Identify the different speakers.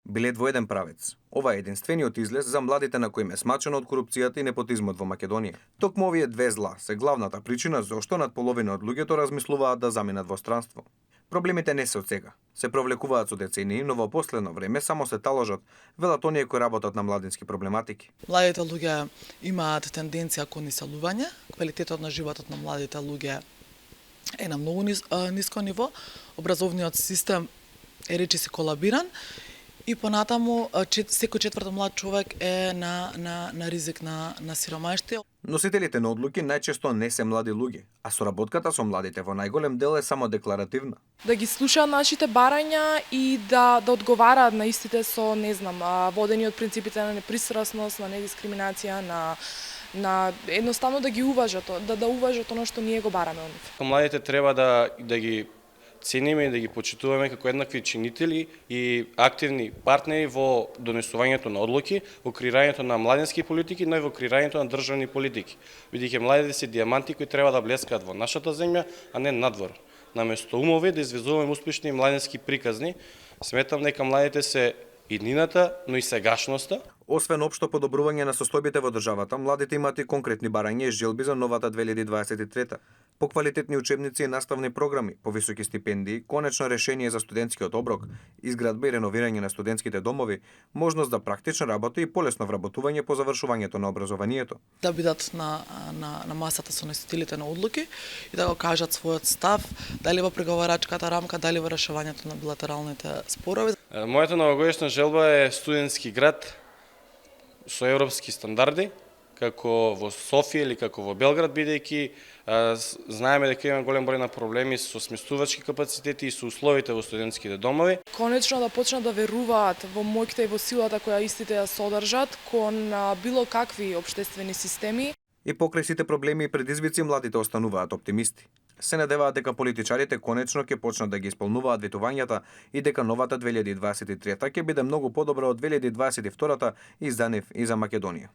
Speaker 1: Билет во еден правец. Ова е единствениот излез за младите на кои е смачено од корупцијата и непотизмот во Македонија. Токму овие две зла се главната причина зошто над половина од луѓето размислуваат да заминат во странство. Проблемите не се од сега. Се провлекуваат со децении, но во последно време само се таложат, велат оние кои работат на младински проблематики.
Speaker 2: Младите луѓе имаат тенденција кон иселување, квалитетот на животот на младите луѓе е на многу ниско ниво, образовниот систем е речиси колабиран и понатаму секој четврти млад човек е на ризик на сиромаштие.
Speaker 1: Носителите на одлуки најчесто не се млади луѓе, а соработката со младите во најголем дел е само декларативна.
Speaker 3: Да ги слушаат нашите барања и да одговараат на истите со, водени од принципите на непристрасност, на недискриминација, на едноставно да ги уважат, да уважат оно што ние го бараме од нив.
Speaker 4: Младите треба да ги цениме и да ги почитуваме како еднакви чинители и активни партнери во донесувањето на одлуки, во креирањето на младински политики, но и во креирањето на државни политики. Бидејќи младите се диаманти кои треба да блескаат во нашата земја, а не надвор. Наместо умови да извезуваме успешни младински приказни, сметам дека младите се иднината, но и сегашноста.
Speaker 1: Освен општо подобрување на состојбите во државата, младите имаат и конкретни барања и желби за новата 2023. Поквалитетни учебници и наставни програми, повисоки стипендии, конечно решение за студентскиот оброк, изградба и реновирање на студентските домови, можност за практична работа и полесно вработување по завршувањето на образованието.
Speaker 2: Да бидат на масата со носителите на одлуки и да го кажат својот став, дали во преговарачката рамка, дали во решавањето на билатералните спорови.
Speaker 4: Мојата новогодишна желба е студентски град со европски стандарди, како во Софија или како во Белград, бидејќи знаеме дека има голем број на проблеми со сместувачки капацитети и со условите во студентските домови.
Speaker 3: Конечно да почнат да веруваат во моќта и во силата која истите ја содржат кон било какви општествени системи.
Speaker 1: И покрај сите проблеми и предизвици, младите остануваат оптимисти. Се надеваат дека политичарите конечно ќе почнат да ги исполнуваат ветувањата и дека новата 2023 ќе биде многу подобра од 2022 и за нив и за Македонија.